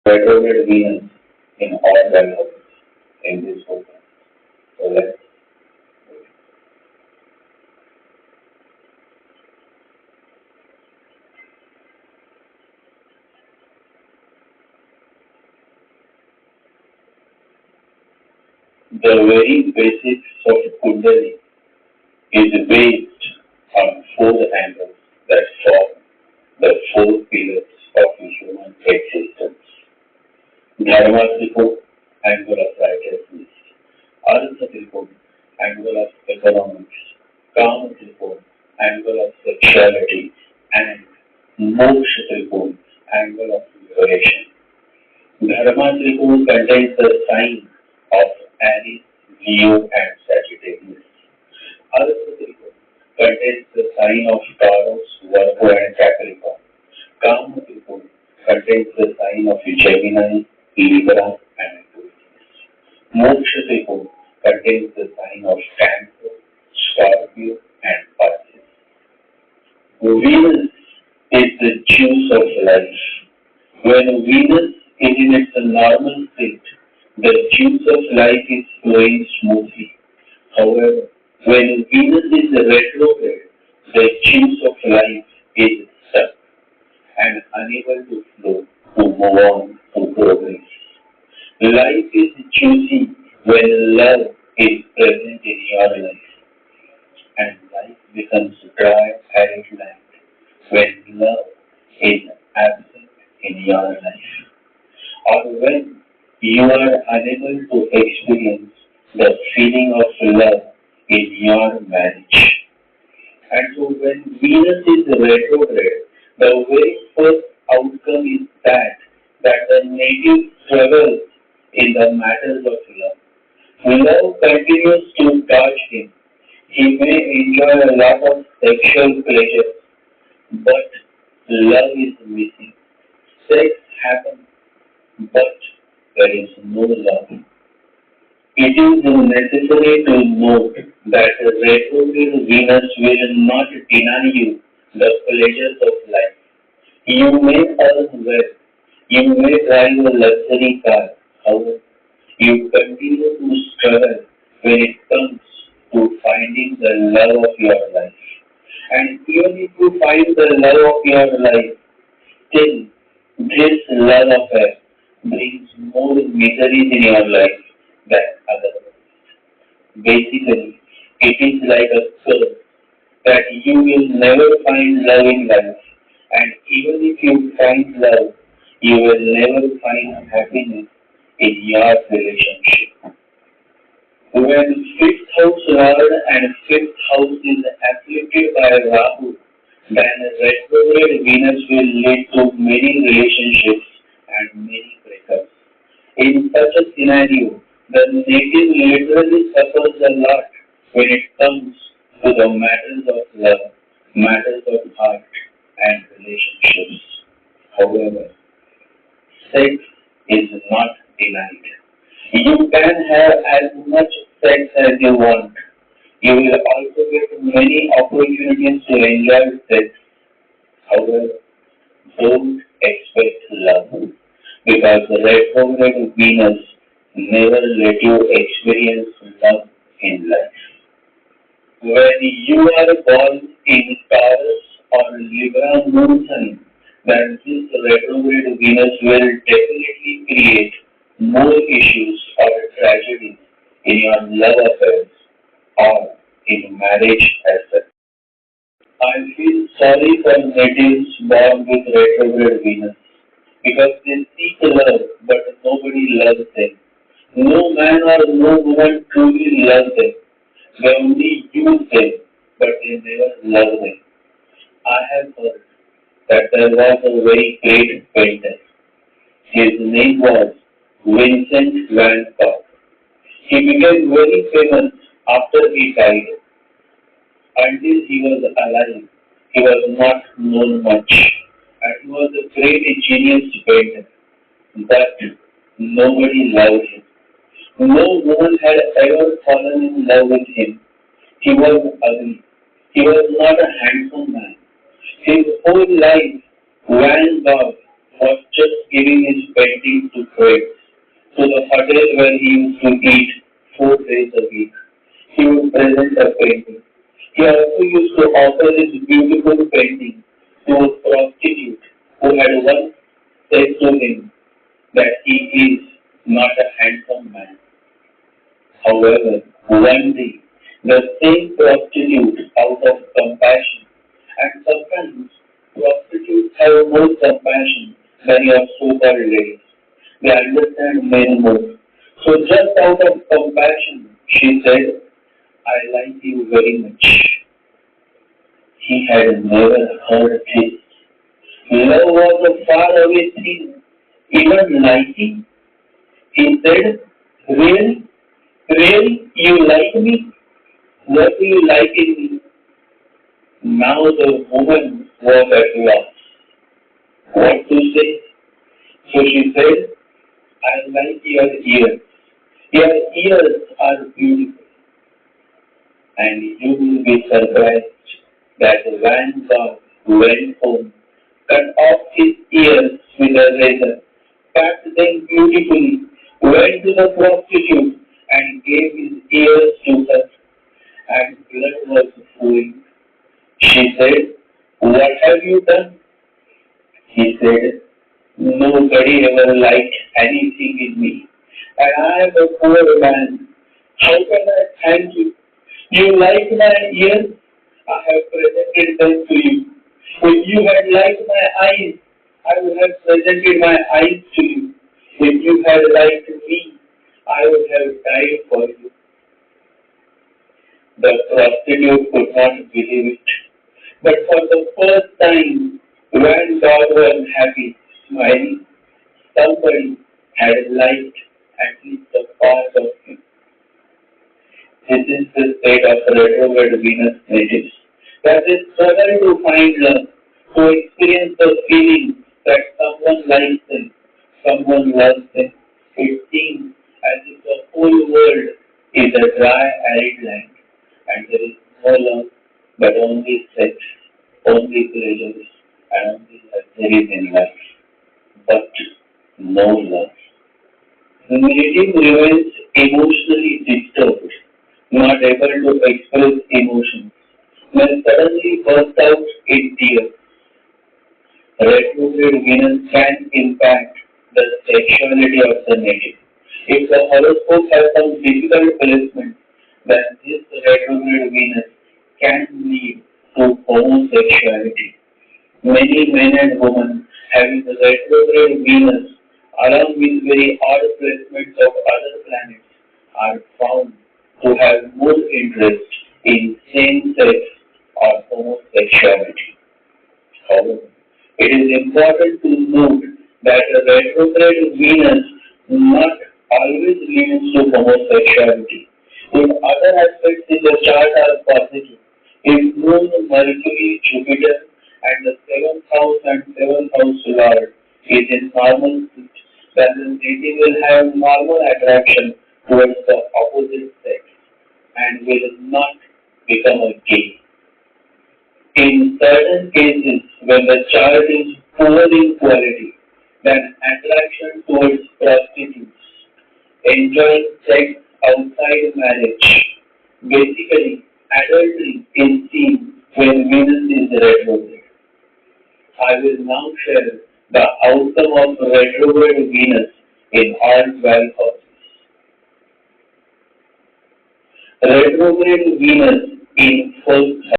retrograde Venus in all levels in this book. So let's the very basics of Kundalini is based on four angles that form the four pillars of human existence. Dharma Tripod, angle of righteousness. Artha Tripod, angle of economics. Kama Tripod, angle of sexuality. And Moksha Tripod, angle of liberation. Dharma Tripod contains the sign of Aries, Leo, and Sagittarius. Artha Tripod contains the sign of Taurus, Virgo, and Capricorn. Kama Tripod contains the sign of Gemini, Libra, and Aquarius. Moksha Tripod contains the sign of Cancer, Scorpio, and Pisces. Venus is the juice of life. When Venus is in its normal state, the juice of life is flowing smoothly. However, when Venus is retrograde, the juice of life is stuck and unable to flow to move on to progress. Life is juicy when love is present in your life, and life becomes dry, arid land when love is absent in your life, or when you are unable to experience the feeling of love in your marriage. And so when Venus is retrograde, the very first outcome is that the native struggles in the matters of love. Love continues to touch him. He may enjoy a lot of sexual pleasure, but love is missing. Sex happens, but there is no love. It is necessary to note that retrograde Venus will not deny you the pleasures of life. You may earn well, you may drive a luxury car, however, you continue to struggle when it comes to finding the love of your life. And even if you find the love of your life, still this love affair brings more miseries in your life than otherwise. Basically, it is like a curse that you will never find love in life, and even if you find love, you will never find happiness in your relationship. When fifth house Lord and fifth house is afflicted by Rahu, then retrograde Venus will lead to many relationships and many breakups. In such a scenario, the native literally suffers a lot when it comes to the matters of love, matters of heart, and relationships. However, sex is not denied. You can have as much sex as you want. You will also get many opportunities to enjoy sex. However, don't expect love because retrograde Venus never let you experience love in life. When you are born in Taurus or Libra moon sign, then this retrograde Venus will definitely create more issues or tragedies in your love affairs or in marriage as such. I feel sorry for natives born with retrograde Venus because they seek love but nobody loves them. No man or no woman truly loves them. They only use them but they never love them. I have heard that there was a very great painter. His name was Vincent van Gogh. He became very famous after he died. Until he was alive, he was not known much, and he was a great genius painter. But nobody loved him. No woman had ever fallen in love with him. He was ugly. He was not a handsome man. His whole life, Van Gogh was just giving his painting to trade to the hotel where he used to eat 4 days a week. He would present a painting. He also used to offer his beautiful painting to a prostitute who had once said to him that he is not a handsome man. However, one day, the same prostitute, out of compassion, and sometimes prostitutes have more compassion than your so-called ladies. They understand men more. So just out of compassion, she said, I like you very much. He had never heard this. Love was a faraway thing. Even liking? He said, really? Really? You like me? What do you like in me? Now the woman was at loss. What to say? So she said, I like your ears. Your ears are beautiful. And you will be surprised that when God went home, cut off his ears with a razor, cut them beautifully, went to the prostitute and gave his ears to her, and blood was flowing. She said, what have you done? He said, nobody ever liked anything in me, and I am a poor man. How can I thank you? You like my ears? I have presented them to you. If you had liked my eyes, I would have presented my eyes to you. If you had liked me, I would have died for you. The prostitute could not believe it. But for the first time, when God was happy, smiling, somebody had liked at least a part of him. This is the state of retrograde Venus natives. That they struggle to find love, to experience the feeling that someone likes them, someone loves them. It seems as if the whole world is a dry, arid land, and there is no love, but only sex, only pleasures, and only luxuries in life, but no love. The native remains emotionally disturbed, not able to express emotions, may suddenly burst out in tears. Retrograde Venus can impact the sexuality of the native. If the horoscope has some difficult placement, then this retrograde Venus can lead to homosexuality. Many men and women having retrograde Venus along with very odd placements of other planets are found to have more interest in same-sex or homosexuality. However, it is important to note that a retrograde Venus not always leads to homosexuality. If other aspects in the chart are positive, if Moon, Mercury, Jupiter, and the 7th house and 7th house Lord is in normal state, then the native will have normal attraction towards the opposite sex and will not become a gay. In certain cases, when the child is poor in quality, then attraction towards prostitutes, enjoying sex outside marriage, basically adultery is seen when Venus is retrograde. I will now share the outcome of retrograde Venus in all 12 houses. Retrograde Venus in 1st house.